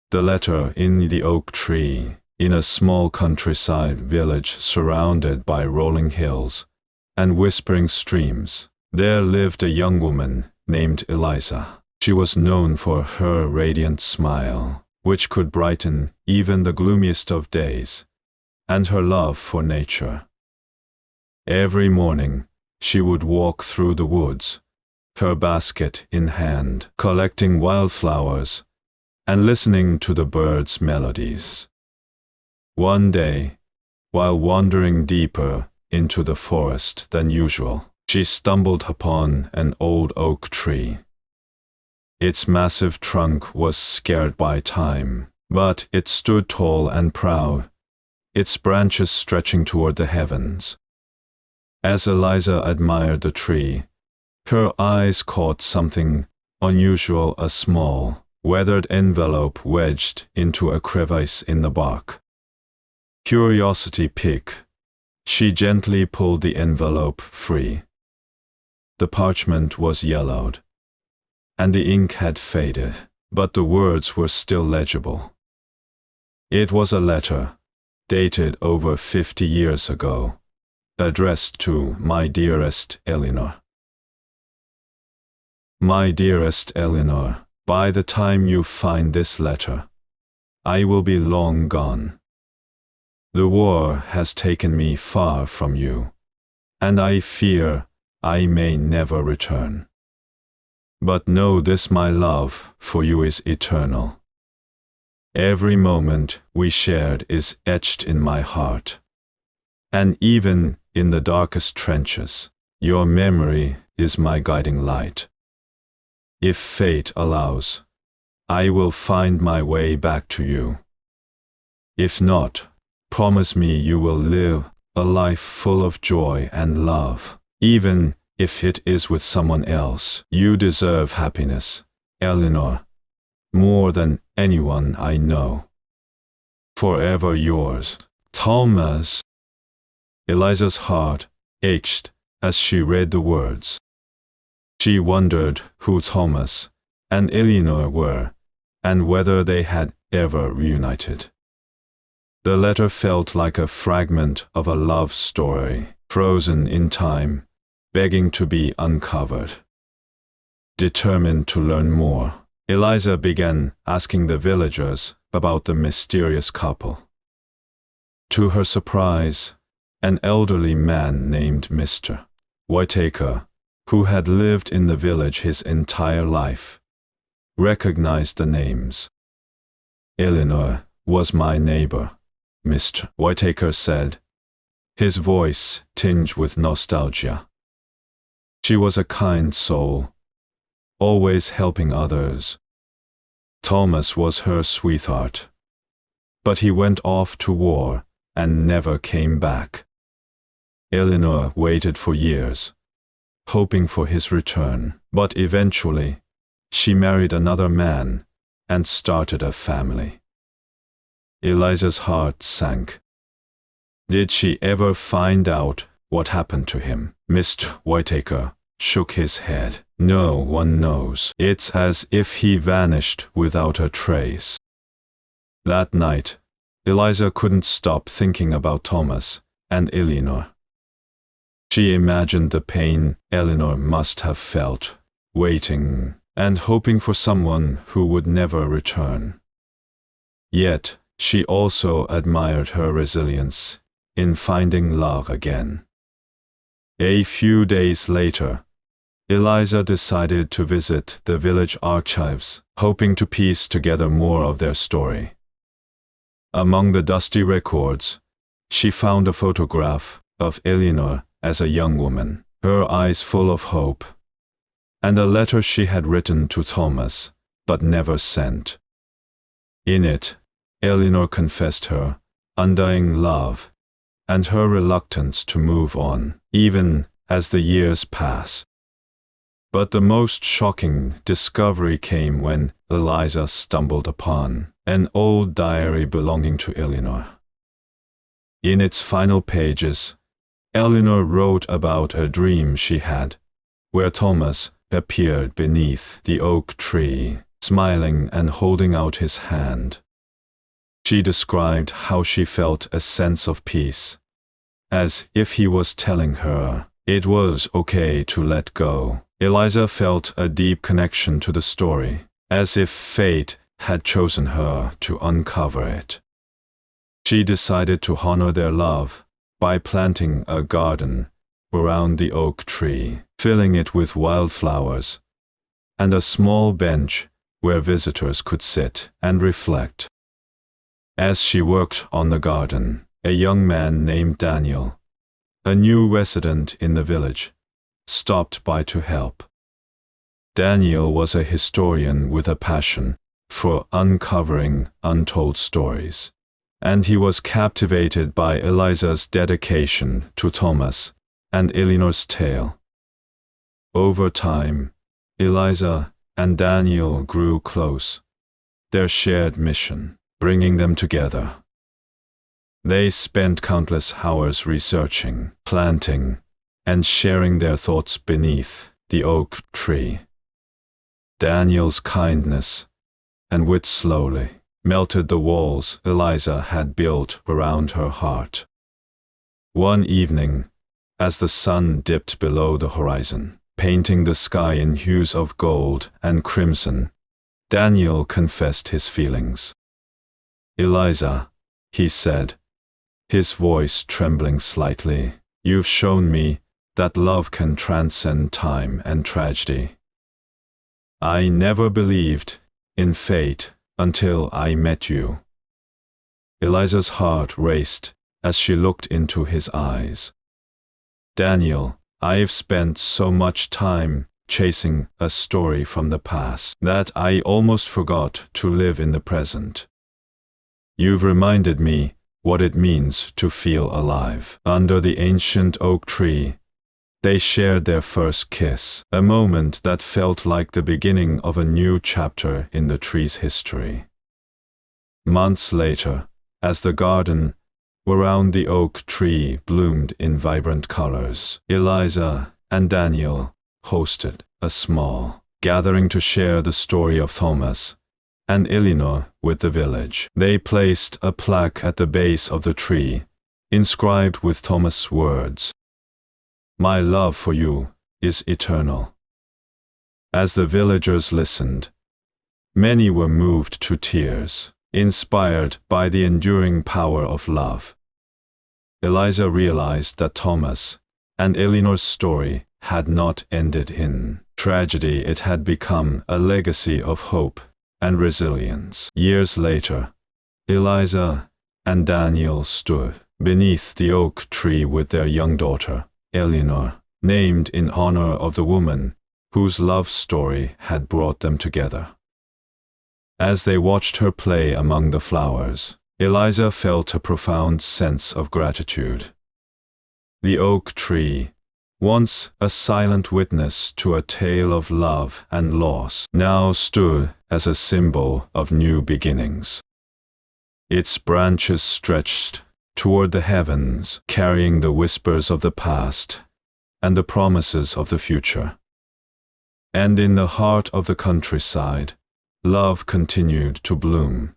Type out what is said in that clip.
The letter in the oak tree, in a small countryside village surrounded by rolling hills and whispering streams, there lived a young woman named Eliza. She was known for her radiant smile, which could brighten even the gloomiest of days, and her love for nature. Every morning, she would walk through the woods, her basket in hand, collecting wildflowers and listening to the birds' melodies. One day, while wandering deeper into the forest than usual, she stumbled upon an old oak tree. Its massive trunk was scarred by time, but it stood tall and proud, its branches stretching toward the heavens. As Eliza admired the tree, her eyes caught something unusual, a small, weathered envelope wedged into a crevice in the bark. Curiosity piqued, she gently pulled the envelope free. The parchment was yellowed, and the ink had faded, but the words were still legible. It was a letter, dated over 50 years ago, addressed to my dearest Eleanor. My dearest Eleanor, by the time you find this letter, I will be long gone. The war has taken me far from you, and I fear I may never return. But know this, my love for you is eternal. Every moment we shared is etched in my heart, and even in the darkest trenches, your memory is my guiding light. If fate allows, I will find my way back to you. If not, promise me you will live a life full of joy and love, even if it is with someone else. You deserve happiness, Eleanor, more than anyone I know. Forever yours, Thomas. Eliza's heart ached as she read the words. She wondered who Thomas and Eleanor were, and whether they had ever reunited. The letter felt like a fragment of a love story, frozen in time, begging to be uncovered. Determined to learn more, Eliza began asking the villagers about the mysterious couple. To her surprise, an elderly man named Mr. Whitaker, who had lived in the village his entire life, recognized the names. Eleanor was my neighbor, Mr. Whitaker said, his voice tinged with nostalgia. She was a kind soul, always helping others. Thomas was her sweetheart, but he went off to war and never came back. Eleanor waited for years, hoping for his return, but eventually, she married another man and started a family. Eliza's heart sank. Did she ever find out what happened to him? Mr. Whitaker shook his head. No one knows. It's as if he vanished without a trace. That night, Eliza couldn't stop thinking about Thomas and Eleanor. She imagined the pain Eleanor must have felt, waiting and hoping for someone who would never return. Yet, she also admired her resilience in finding love again. A few days later, Eliza decided to visit the village archives, hoping to piece together more of their story. Among the dusty records, she found a photograph of Eleanor as a young woman, her eyes full of hope, and a letter she had written to Thomas, but never sent. In it, Eleanor confessed her undying love and her reluctance to move on, even as the years pass. But the most shocking discovery came when Eliza stumbled upon an old diary belonging to Eleanor. In its final pages, Eleanor wrote about a dream she had, where Thomas appeared beneath the oak tree smiling and holding out his hand. She described how she felt a sense of peace, as if he was telling her it was okay to let go. Eliza felt a deep connection to the story, as if fate had chosen her to uncover it. She decided to honor their love by planting a garden around the oak tree, filling it with wildflowers, and a small bench where visitors could sit and reflect. As she worked on the garden, a young man named Daniel, a new resident in the village, stopped by to help. Daniel was a historian with a passion for uncovering untold stories, and he was captivated by Eliza's dedication to Thomas and Eleanor's tale. Over time, Eliza and Daniel grew close, their shared mission bringing them together. They spent countless hours researching, planting, and sharing their thoughts beneath the oak tree. Daniel's kindness and wit slowly melted the walls Eliza had built around her heart. One evening, as the sun dipped below the horizon, painting the sky in hues of gold and crimson, Daniel confessed his feelings. "Eliza," he said, his voice trembling slightly, "you've shown me that love can transcend time and tragedy. I never believed in fate until I met you." Eliza's heart raced as she looked into his eyes. "Daniel, I've spent so much time chasing a story from the past that I almost forgot to live in the present. You've reminded me what it means to feel alive." Under the ancient oak tree, they shared their first kiss, a moment that felt like the beginning of a new chapter in the tree's history. Months later, as the garden around the oak tree bloomed in vibrant colors, Eliza and Daniel hosted a small gathering to share the story of Thomas and Eleanor with the village. They placed a plaque at the base of the tree, inscribed with Thomas' words, "My love for you is eternal." As the villagers listened, many were moved to tears, inspired by the enduring power of love. Eliza realized that Thomas and Eleanor's story had not ended in tragedy. It had become a legacy of hope and resilience. Years later, Eliza and Daniel stood beneath the oak tree with their young daughter, Eleanor, named in honor of the woman whose love story had brought them together. As they watched her play among the flowers, Eliza felt a profound sense of gratitude. The oak tree, once a silent witness to a tale of love and loss, now stood as a symbol of new beginnings. Its branches stretched toward the heavens, carrying the whispers of the past and the promises of the future. And in the heart of the countryside, love continued to bloom,